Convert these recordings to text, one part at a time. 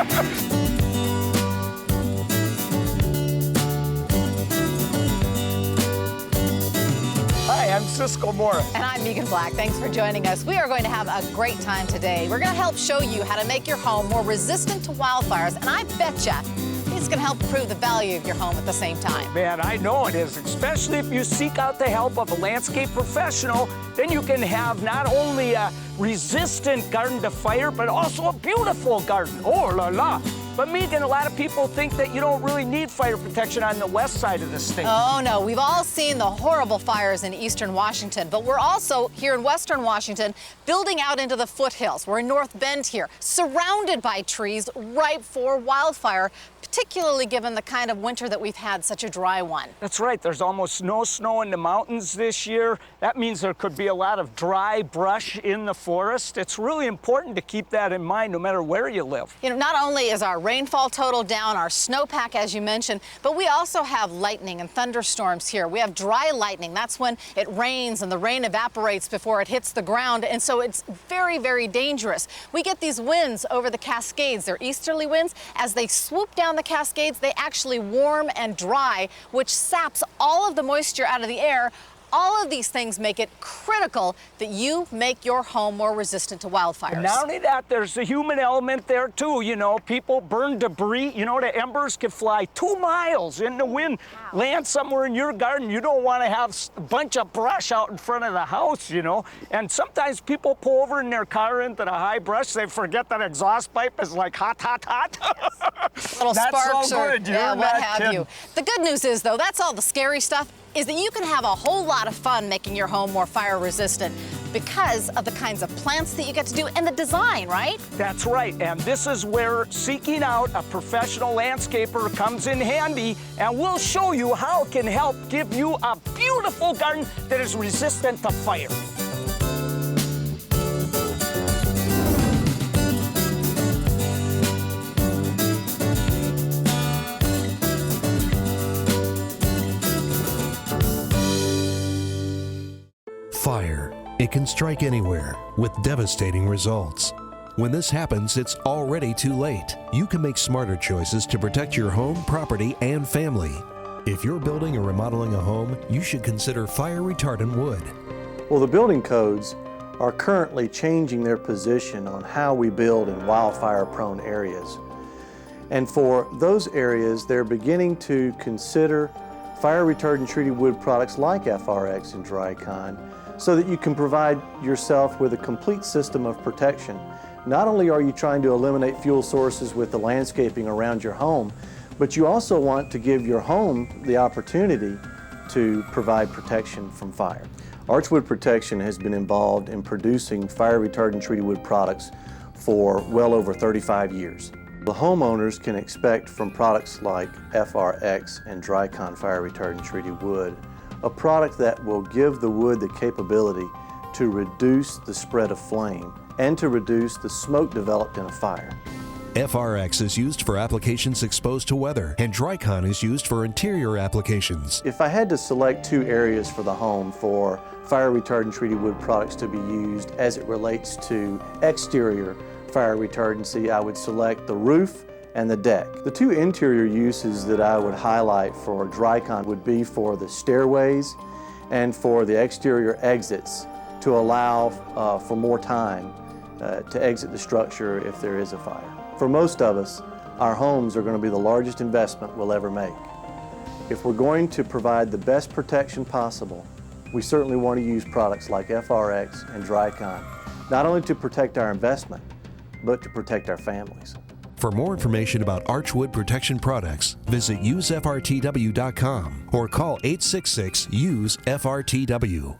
Hi, I'm Ciscoe Morris. And I'm Megan Black. Thanks for joining us. We are going to have a great time today. We're going to help show you how to make your home more resistant to wildfires, and I betcha it's going to help improve the value of your home at the same time. Man, I know it is, especially if you seek out the help of a landscape professional. Then you can have not only a resistant garden to fire, but also a beautiful garden. Oh la la. But Megan, a lot of people think that you don't really need fire protection on the west side of the state. Oh no, we've all seen the horrible fires in eastern Washington, but we're also here in western Washington building out into the foothills. We're in North Bend here, surrounded by trees ripe for wildfire, particularly given the kind of winter that we've had, such a dry one. That's right, there's almost no snow in the mountains this year. That means there could be a lot of dry brush in the forest. It's really important to keep that in mind no matter where you live. You know, not only is our rainfall total down, our snowpack, as you mentioned, but we also have lightning and thunderstorms here. We have dry lightning. That's when it rains and the rain evaporates before it hits the ground, and so it's very, very dangerous. We get these winds over the Cascades. They're easterly winds. As they swoop down the Cascades, they actually warm and dry, which saps all of the moisture out of the air. All of these things make it critical that you make your home more resistant to wildfires. And not only that, there's the human element there too. You know, people burn debris. You know, the embers can fly 2 miles in the wind, land somewhere in your garden. You don't want to have a bunch of brush out in front of the house, you know. And sometimes people pull over in their car into the high brush. They forget that exhaust pipe is like hot, hot, hot. Yes. Little That's sparks so good. or You're what not have kidding. you. The good news is, though, that's all the scary stuff, is that you can have a whole lot of fun making your home more fire resistant because of the kinds of plants that you get to do and the design, right? That's right, and this is where seeking out a professional landscaper comes in handy, and we'll show you how it can help give you a beautiful garden that is resistant to fire. Fire. It can strike anywhere with devastating results. When this happens, it's already too late. You can make smarter choices to protect your home, property, and family. If you're building or remodeling a home, you should consider fire retardant wood. Well, the building codes are currently changing their position on how we build in wildfire-prone areas. And for those areas, they're beginning to consider fire retardant treated wood products like FRX and Drycon, so that you can provide yourself with a complete system of protection. Not only are you trying to eliminate fuel sources with the landscaping around your home, but you also want to give your home the opportunity to provide protection from fire. Archwood Protection has been involved in producing fire retardant treated wood products for well over 35 years. The homeowners can expect from products like FRX and Drycon fire retardant treated wood a product that will give the wood the capability to reduce the spread of flame and to reduce the smoke developed in a fire. FRX is used for applications exposed to weather, and Drycon is used for interior applications. If I had to select 2 areas for the home for fire retardant treated wood products to be used as it relates to exterior fire retardancy, I would select the roof and the deck. The 2 interior uses that I would highlight for Drycon would be for the stairways and for the exterior exits to allow for more time to exit the structure if there is a fire. For most of us, our homes are going to be the largest investment we'll ever make. If we're going to provide the best protection possible, we certainly want to use products like FRX and Drycon, not only to protect our investment, but to protect our families. For more information about Archwood protection products, visit usefrtw.com or call 866-USE-FRTW.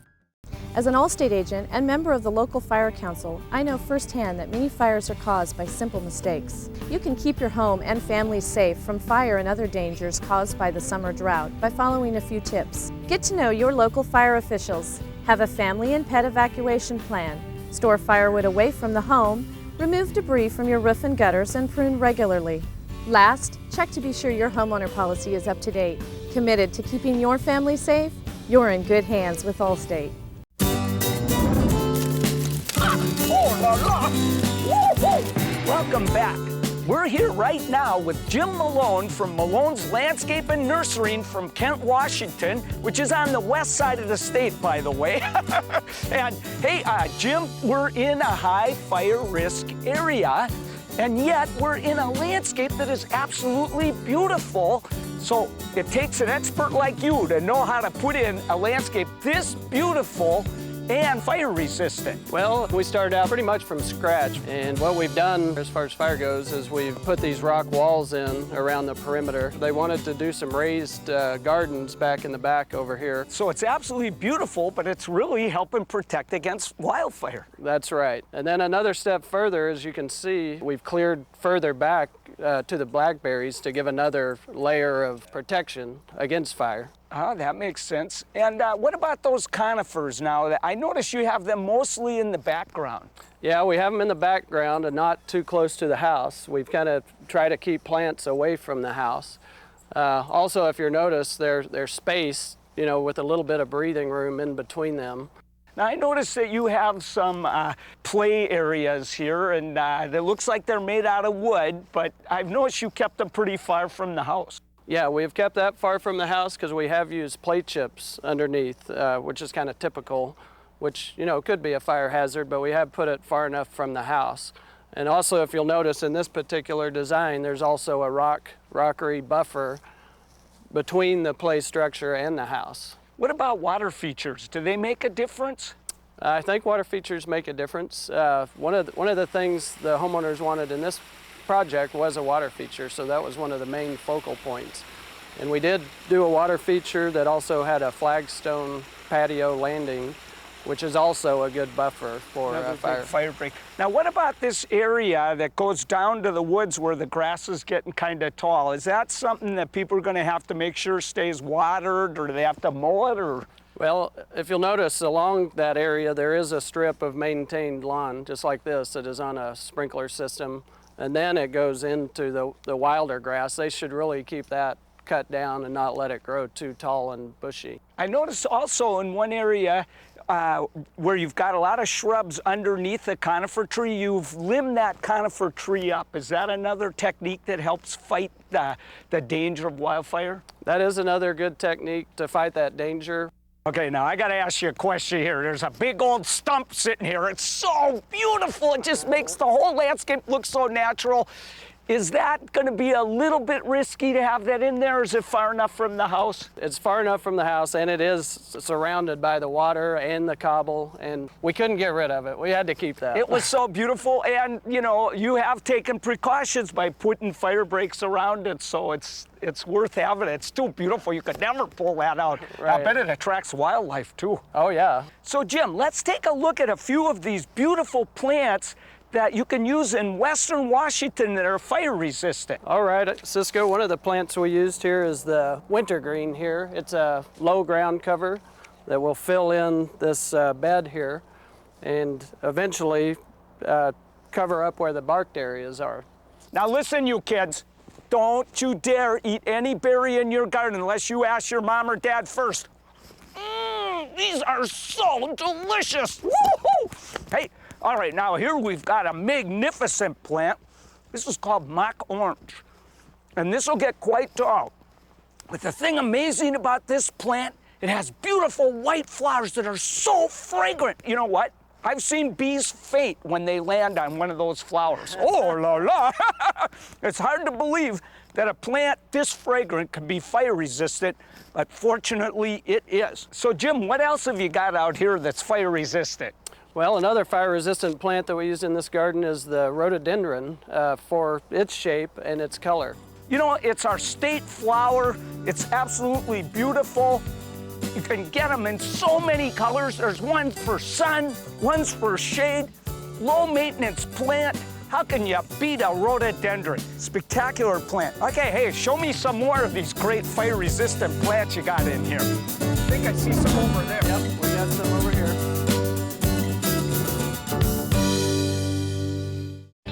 As an Allstate agent and member of the local fire council, I know firsthand that many fires are caused by simple mistakes. You can keep your home and family safe from fire and other dangers caused by the summer drought by following a few tips. Get to know your local fire officials, have a family and pet evacuation plan, store firewood away from the home, remove debris from your roof and gutters, and prune regularly. Last, check to be sure your homeowner policy is up to date. Committed to keeping your family safe? You're in good hands with Allstate. Oh la la! Woo-hoo! Welcome back. We're here right now with Jim Malone from Malone's Landscape and Nurserying from Kent, Washington, which is on the west side of the state, by the way. And hey, Jim, we're in a high fire risk area, and yet we're in a landscape that is absolutely beautiful. So it takes an expert like you to know how to put in a landscape this beautiful and fire resistant. Well, we started out pretty much from scratch, and what we've done as far as fire goes is we've put these rock walls in around the perimeter. They wanted to do some raised gardens back in the back over here. So it's absolutely beautiful, but it's really helping protect against wildfire. That's right. And then another step further, as you can see, we've cleared further back to the blackberries to give another layer of protection against fire. Oh, that makes sense. And what about those conifers now? I notice you have them mostly in the background. Yeah, we have them in the background and not too close to the house. We've kind of tried to keep plants away from the house. Also, if you notice, they're spaced, you know, with a little bit of breathing room in between them. Now, I noticed that you have some play areas here, and it looks like they're made out of wood, but I've noticed you kept them pretty far from the house. Yeah, we've kept that far from the house because we have used play chips underneath, which is kind of typical, which, you know, could be a fire hazard, but we have put it far enough from the house. And also, if you'll notice in this particular design, there's also a rockery buffer between the play structure and the house. What about water features? Do they make a difference? I think water features make a difference. One of the things the homeowners wanted in this project was a water feature, so that was one of the main focal points. And we did do a water feature that also had a flagstone patio landing, which is also a good buffer for a fire break. Now, what about this area that goes down to the woods where the grass is getting kind of tall? Is that something that people are going to have to make sure stays watered, or do they have to mow it, or? Well, if you'll notice, along that area there is a strip of maintained lawn, just like this, that is on a sprinkler system, and then it goes into the wilder grass. They should really keep that cut down and not let it grow too tall and bushy. I noticed also in one area where you've got a lot of shrubs underneath the conifer tree, you've limbed that conifer tree up. Is that another technique that helps fight the danger of wildfire? That is another good technique to fight that danger. Okay, now I gotta ask you a question here. There's a big old stump sitting here. It's so beautiful. It just makes the whole landscape look so natural. Is that gonna be a little bit risky to have that in there, or is it far enough from the house? It's far enough from the house, and it is surrounded by the water and the cobble, and we couldn't get rid of it. We had to keep that. It was so beautiful, and you know, you have taken precautions by putting fire breaks around it, so it's worth having. It's too beautiful. You could never pull that out. Right. I bet it attracts wildlife too. Oh yeah. So Jim, let's take a look at a few of these beautiful plants that you can use in western Washington that are fire resistant. All right, Ciscoe, one of the plants we used here is the wintergreen here. It's a low ground cover that will fill in this bed here and eventually cover up where the barked areas are. Now listen, you kids, don't you dare eat any berry in your garden unless you ask your mom or dad first. These are so delicious. Woo-hoo! Hey, all right, now here we've got a magnificent plant. This is called mock orange, and this will get quite tall. But the thing amazing about this plant, it has beautiful white flowers that are so fragrant. You know what? I've seen bees faint when they land on one of those flowers. Oh la la! It's hard to believe that a plant this fragrant can be fire resistant, but fortunately it is. So Jim, what else have you got out here that's fire resistant? Well, another fire-resistant plant that we use in this garden is the rhododendron for its shape and its color. You know, it's our state flower. It's absolutely beautiful. You can get them in so many colors. There's ones for sun, ones for shade. Low maintenance plant. How can you beat a rhododendron? Spectacular plant. Okay, hey, show me some more of these great fire-resistant plants you got in here. I think I see some over there. Yep, we got some over here.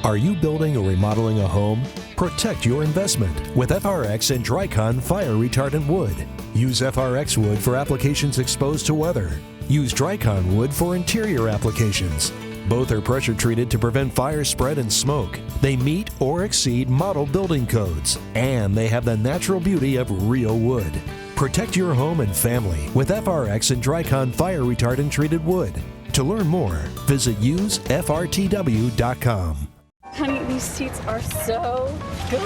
Are you building or remodeling a home? Protect your investment with FRX and Drycon fire retardant wood. Use FRX wood for applications exposed to weather. Use Drycon wood for interior applications. Both are pressure treated to prevent fire spread and smoke. They meet or exceed model building codes, and they have the natural beauty of real wood. Protect your home and family with FRX and Drycon fire retardant treated wood. To learn more, visit usefrtw.com. Honey, these seats are so good.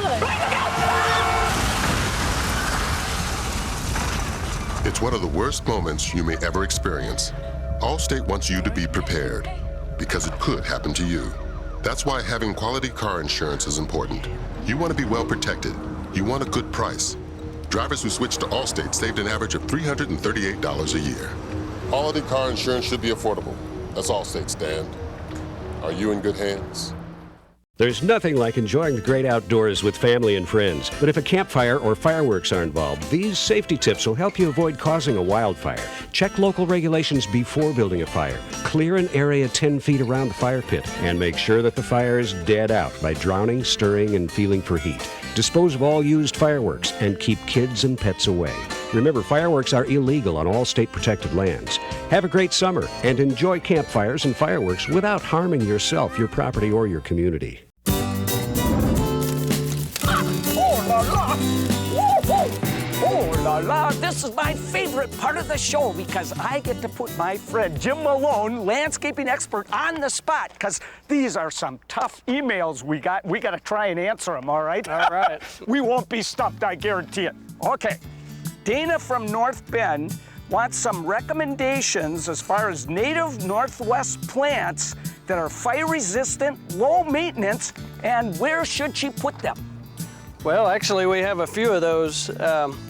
It's one of the worst moments you may ever experience. Allstate wants you to be prepared, because it could happen to you. That's why having quality car insurance is important. You want to be well protected. You want a good price. Drivers who switched to Allstate saved an average of $338 a year. Quality car insurance should be affordable. That's Allstate stand. Are you in good hands? There's nothing like enjoying the great outdoors with family and friends. But if a campfire or fireworks are involved, these safety tips will help you avoid causing a wildfire. Check local regulations before building a fire. Clear an area 10 feet around the fire pit. And make sure that the fire is dead out by drowning, stirring, and feeling for heat. Dispose of all used fireworks and keep kids and pets away. Remember, fireworks are illegal on all state protected lands. Have a great summer and enjoy campfires and fireworks without harming yourself, your property, or your community. Oh la la! Woo-hoo! Oh la la! This is my favorite part of the show because I get to put my friend Jim Malone, landscaping expert, on the spot because these are some tough emails we got. We got to try and answer them, all right? All right. We won't be stumped, I guarantee it. Okay. Dana from North Bend wants some recommendations as far as native Northwest plants that are fire resistant, low maintenance, and where should she put them? Well, actually, we have a few of those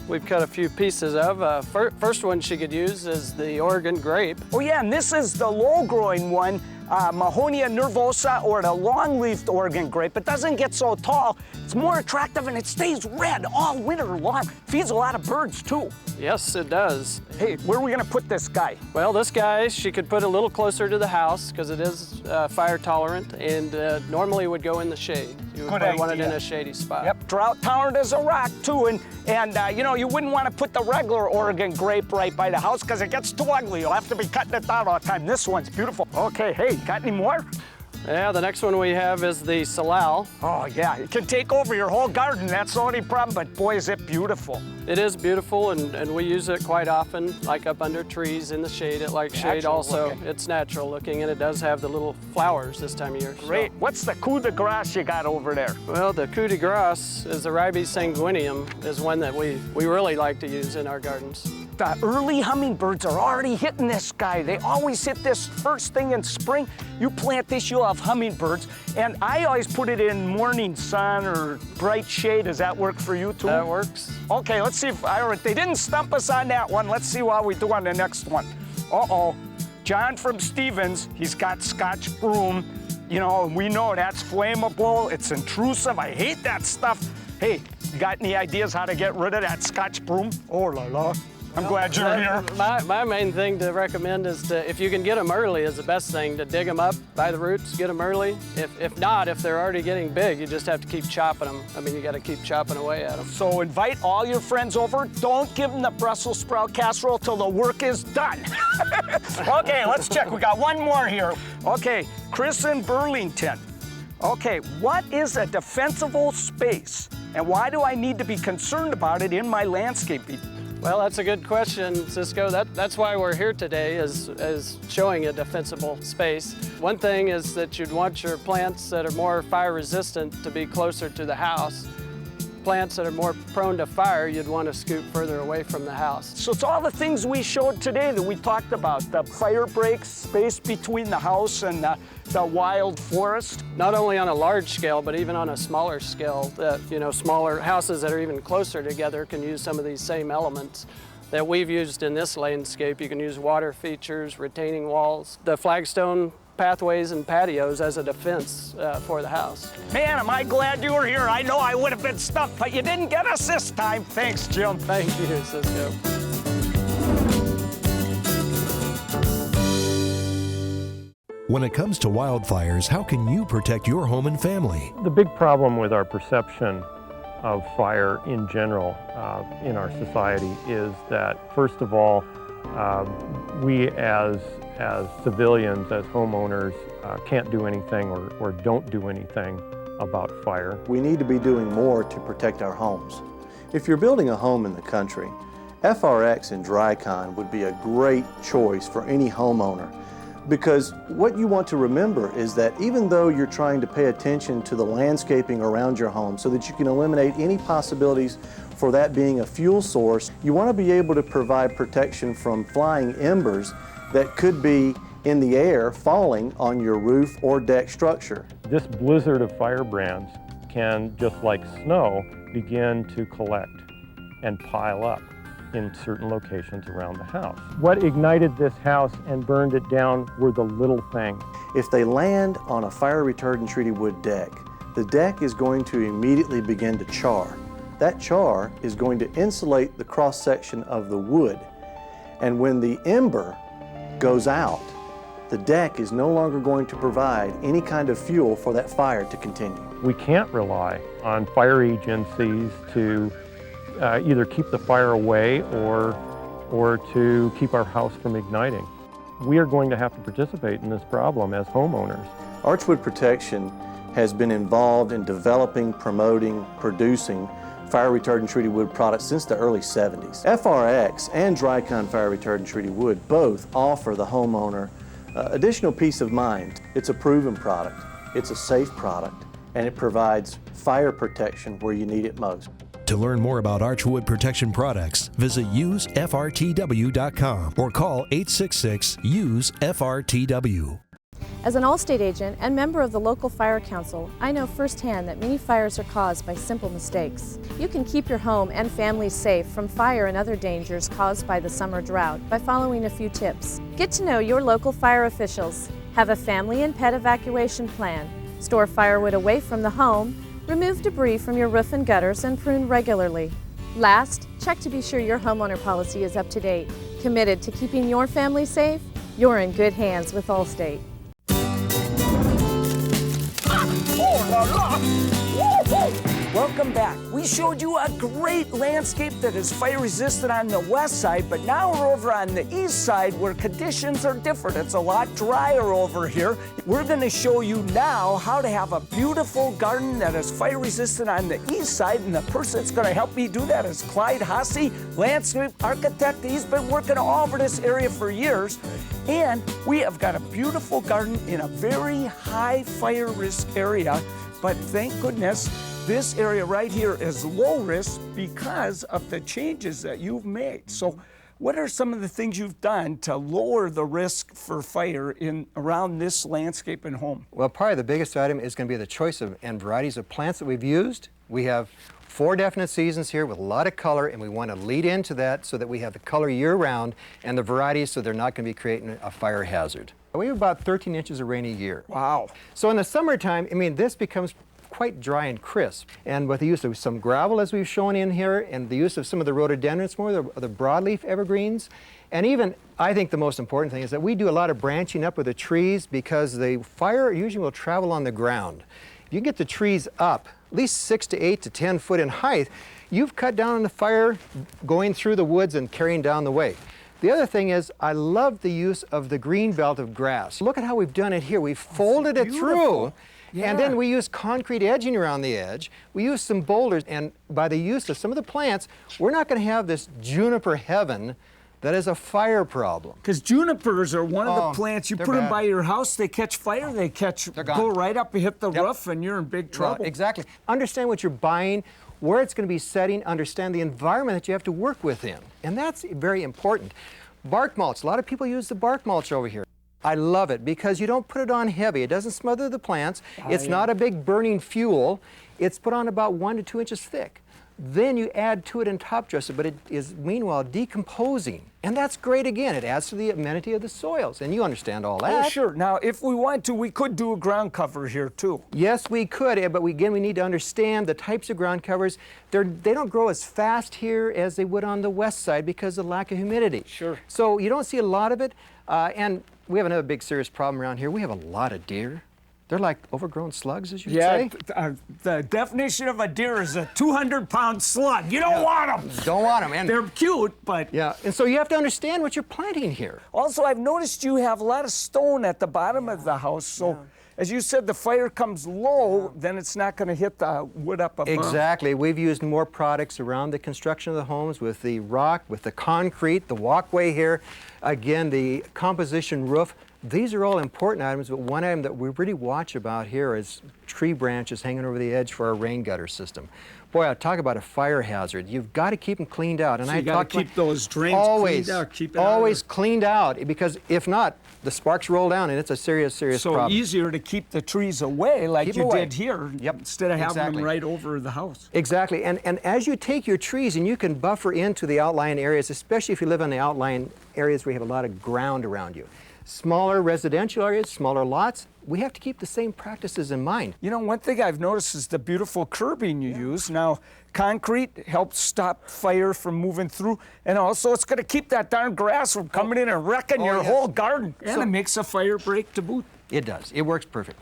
we've cut a few pieces of. First one she could use is the Oregon grape. Oh yeah, and this is the low-growing one, Mahonia nervosa, or the long-leafed Oregon grape. It doesn't get so tall. It's more attractive and it stays red all winter long. Feeds a lot of birds too. Yes, it does. Hey, where are we gonna put this guy? Well, this guy she could put a little closer to the house because it is fire tolerant and normally would go in the shade. You would probably want it in a shady spot. Yep, drought tolerant as a rock too, and you know, you wouldn't want to put the regular Oregon grape right by the house because it gets too ugly. You'll have to be cutting it down all the time. This one's beautiful. Okay, hey, got any more? Yeah, the next one we have is the salal. Oh yeah, it can take over your whole garden. That's the only problem, but boy, is it beautiful. It is beautiful, and we use it quite often, like up under trees in the shade. It likes shade also. Looking. It's natural looking, and it does have the little flowers this time of year. Great. So. What's the coup de grace you got over there? Well, the coup de grace is the Ribes sanguineum, is one that we really like to use in our gardens. The early hummingbirds are already hitting this guy. They always hit this first thing in spring. You plant this, you'll have hummingbirds. And I always put it in morning sun or bright shade. Does that work for you too? That works. Okay, let's see if they didn't stump us on that one. Let's see how we do on the next one. Uh-oh. John from Stevens, he's got Scotch broom. You know, we know that's flammable. It's intrusive. I hate that stuff. Hey, you got any ideas how to get rid of that Scotch broom? Oh la la. I'm glad you're here. My main thing to recommend is to, if you can get them early, is the best thing, to dig them up by the roots, get them early. If not, if they're already getting big, you just have to keep chopping them. I mean, you got to keep chopping away at them. So invite all your friends over. Don't give them the Brussels sprout casserole till the work is done. Okay, let's check. We got one more here. Okay, Chris in Burlington. Okay, what is a defensible space? And why do I need to be concerned about it in my landscaping? Well, that's a good question, Ciscoe. That's why we're here today, is showing a defensible space. One thing is that you'd want your plants that are more fire resistant to be closer to the house. Plants that are more prone to fire, you'd want to scoot further away from the house. So it's all the things we showed today that we talked about, the fire breaks, space between the house and the wild forest. Not only on a large scale, but even on a smaller scale, smaller houses that are even closer together can use some of these same elements that we've used in this landscape. You can use water features, retaining walls, the flagstone pathways and patios as a defense for the house. Man, am I glad you were here. I know I would have been stuck, but you didn't get us this time. Thanks, Jim. Thank you, Ciscoe. When it comes to wildfires, how can you protect your home and family? The big problem with our perception of fire in general in our society is that, first of all, we as as civilians, as homeowners, can't do anything or don't do anything about fire. We need to be doing more to protect our homes. If you're building a home in the country, FRX and Drycon would be a great choice for any homeowner, because what you want to remember is that even though you're trying to pay attention to the landscaping around your home so that you can eliminate any possibilities for that being a fuel source, you want to be able to provide protection from flying embers that could be in the air falling on your roof or deck structure. This blizzard of firebrands can, just like snow, begin to collect and pile up in certain locations around the house. What ignited this house and burned it down were the little things. If they land on a fire retardant treated wood deck, the deck is going to immediately begin to char. That char is going to insulate the cross section of the wood, and when the ember goes out, the deck is no longer going to provide any kind of fuel for that fire to continue. We can't rely on fire agencies to either keep the fire away or to keep our house from igniting. We are going to have to participate in this problem as homeowners. Archwood Protection has been involved in developing, promoting, producing fire retardant treated wood products since the early 70s. FRX and Drycon fire retardant treated wood both offer the homeowner additional peace of mind. It's a proven product, it's a safe product, and it provides fire protection where you need it most. To learn more about Archwood Protection products, visit usefrtw.com or call 866-USE-FRTW. As an Allstate agent and member of the local fire council, I know firsthand that many fires are caused by simple mistakes. You can keep your home and family safe from fire and other dangers caused by the summer drought by following a few tips. Get to know your local fire officials. Have a family and pet evacuation plan. Store firewood away from the home. Remove debris from your roof and gutters and prune regularly. Last, check to be sure your homeowner policy is up to date. Committed to keeping your family safe? You're in good hands with Allstate. Welcome back. We showed you a great landscape that is fire resistant on the west side, but now we're over on the east side where conditions are different. It's a lot drier over here. We're going to show you now how to have a beautiful garden that is fire resistant on the east side, and the person that's going to help me do that is Clyde Hasse, landscape architect. He's been working all over this area for years, and we have got a beautiful garden in a very high fire risk area, but thank goodness this area right here is low risk because of the changes that you've made. So what are some of the things you've done to lower the risk for fire around this landscape and home? Well, probably the biggest item is going to be the choice of and varieties of plants that we've used. We have 4 definite seasons here with a lot of color, and we want to lead into that so that we have the color year-round and the varieties so they're not going to be creating a fire hazard. We have about 13 inches of rain a year. Wow. So in the summertime, I mean, this becomes quite dry and crisp. And with the use of some gravel, as we've shown in here, and the use of some of the rhododendrons, more of the broadleaf evergreens, and even, I think the most important thing is that we do a lot of branching up with the trees because the fire usually will travel on the ground. If you can get the trees up, at least 6 to 8 to 10 foot in height, you've cut down on the fire going through the woods and carrying down the way. The other thing is, I love the use of the green belt of grass. Look at how we've done it here. We've folded it through. Yeah. And then we use concrete edging around the edge. We use some boulders, and by the use of some of the plants, we're not going to have this juniper heaven that is a fire problem. Because junipers are one of the plants, you put them by your house, they catch fire, they go right up and hit the roof, and you're in big trouble. Well, exactly. Understand what you're buying, where it's going to be setting, understand the environment that you have to work within. And that's very important. Bark mulch, a lot of people use the bark mulch over here. I love it because you don't put it on heavy. It doesn't smother the plants. It's not a big burning fuel. It's put on about 1 to 2 inches thick. Then you add to it and top dress it, but it is meanwhile decomposing. And that's great again. It adds to the amenity of the soils, and you understand all that. Oh, sure. Now, if we want to, we could do a ground cover here too. Yes, we could, but again, we need to understand the types of ground covers. They don't grow as fast here as they would on the west side because of the lack of humidity. Sure. So you don't see a lot of it, and we have another big serious problem around here. We have a lot of deer. They're like overgrown slugs, as you'd Yeah, say. the definition of a deer is a 200-pound slug. You don't want them. Don't want them. And they're cute, but... Yeah, and so you have to understand what you're planting here. Also, I've noticed you have a lot of stone at the bottom of the house, so as you said, the fire comes low, then it's not going to hit the wood up above. Exactly. We've used more products around the construction of the homes with the rock, with the concrete, the walkway here, again, the composition roof. These are all important items, but one item that we really watch about here is tree branches hanging over the edge for our rain gutter system. Boy, I talk about a fire hazard. You've got to keep them cleaned out. And so you got to keep those drains cleaned out. Keep it always cleaned out, because if not, the sparks roll down and it's a serious problem. So easier to keep the trees away like you did here, instead of having them right over the house. Exactly, and as you take your trees and you can buffer into the outlying areas, especially if you live in the outlying areas where you have a lot of ground around you. Smaller residential areas, smaller lots, we have to keep the same practices in mind. You know, one thing I've noticed is the beautiful curbing you use. Now, concrete helps stop fire from moving through, and also it's going to keep that darn grass from coming in and wrecking your whole garden. And it makes a fire break to boot. It does. It works perfect.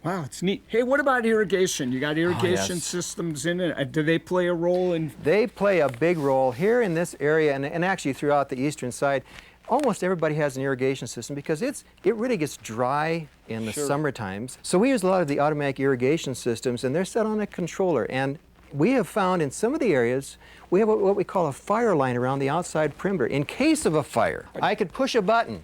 Wow, it's neat. Hey, what about irrigation? You got irrigation systems in it. Do they play a role in? They play a big role here in this area, and actually throughout the eastern side. Almost everybody has an irrigation system because it really gets dry in the summer times. So we use a lot of the automatic irrigation systems, and they're set on a controller. And we have found in some of the areas, we have what we call a fire line around the outside perimeter. In case of a fire, I could push a button,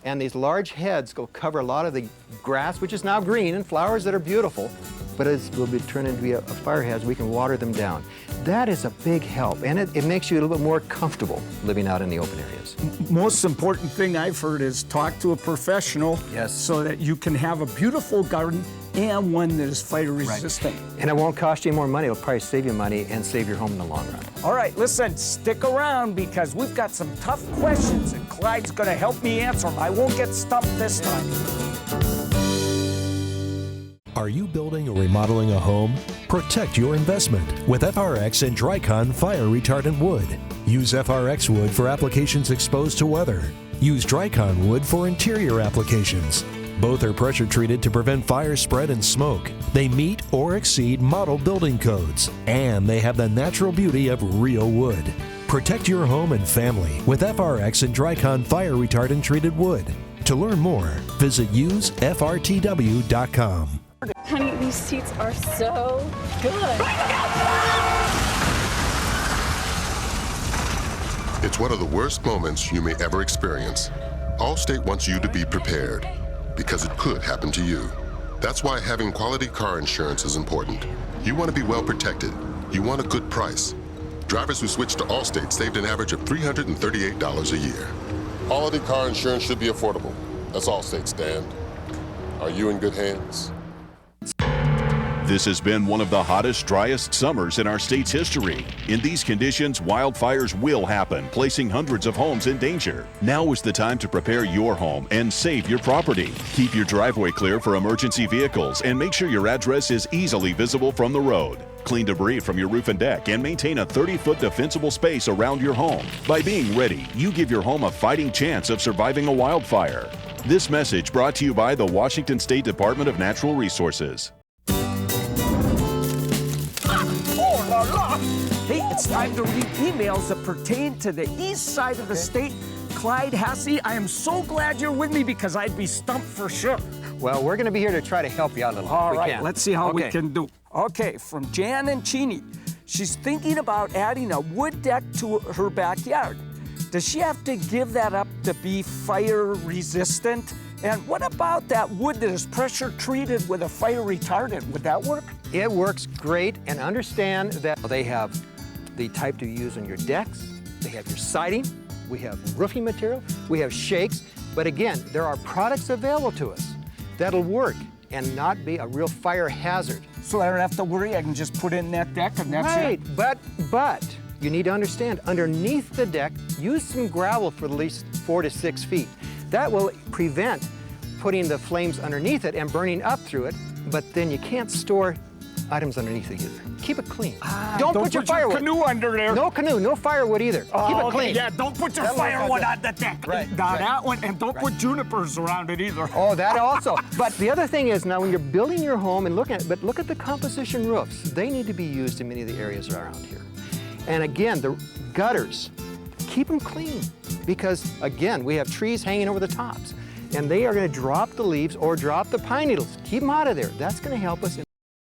and these large heads will cover a lot of the grass, which is now green, and flowers that are beautiful, but it will be turned into a fire hazard. We can water them down. That is a big help, and it makes you a little bit more comfortable living out in the open areas. Most important thing I've heard is talk to a professional so that you can have a beautiful garden and one that is fire resistant. Right. And it won't cost you more money. It'll probably save you money and save your home in the long run. All right, listen, stick around because we've got some tough questions and Clyde's going to help me answer them. I won't get stumped this time. Are you building or remodeling a home? Protect your investment with FRX and Drycon fire retardant wood. Use FRX wood for applications exposed to weather. Use Drycon wood for interior applications. Both are pressure treated to prevent fire spread and smoke. They meet or exceed model building codes, and they have the natural beauty of real wood. Protect your home and family with FRX and Drycon fire retardant treated wood. To learn more, visit usefrtw.com. Honey, these seats are so good. It's one of the worst moments you may ever experience. Allstate wants you to be prepared because it could happen to you. That's why having quality car insurance is important. You want to be well protected. You want a good price. Drivers who switched to Allstate saved an average of $338 a year. Quality car insurance should be affordable. That's Allstate stand. Are you in good hands? This has been one of the hottest, driest summers in our state's history. In these conditions, wildfires will happen, placing hundreds of homes in danger. Now is the time to prepare your home and save your property. Keep your driveway clear for emergency vehicles and make sure your address is easily visible from the road. Clean debris from your roof and deck and maintain a 30-foot defensible space around your home. By being ready, you give your home a fighting chance of surviving a wildfire. This message brought to you by the Washington State Department of Natural Resources. Hey, it's time to read emails that pertain to the east side of the state. Clyde Hassey, I am so glad you're with me because I'd be stumped for sure. Well, we're going to be here to try to help you out a little. All right, let's see how we can do. Okay, from Jan and Cheney. She's thinking about adding a wood deck to her backyard. Does she have to give that up to be fire resistant? And what about that wood that is pressure treated with a fire retardant? Would that work? It works great, and understand that they have the type to use on your decks, they have your siding, we have roofing material, we have shakes, but again, there are products available to us that'll work and not be a real fire hazard. So I don't have to worry, I can just put in that deck and that's it? Right, but you need to understand, underneath the deck, use some gravel for at least 4 to 6 feet. That will prevent putting the flames underneath it and burning up through it, but then you can't store items underneath it either. keep it clean. Don't put your firewood. canoe under there. No canoe, no firewood either. Keep it Okay, clean. yeah, don't put your That looks like firewood that. on the deck. Right, Now right. that one, and don't put junipers around it either. Oh, that also. But the other thing is, now when you're building your home and looking at it, but look at the composition roofs. They need to be used in many of the areas around here. And again, the gutters, keep them clean, because again, we have trees hanging over the tops, and they are going to drop the leaves or drop the pine needles. Keep them out of there. That's going to help us.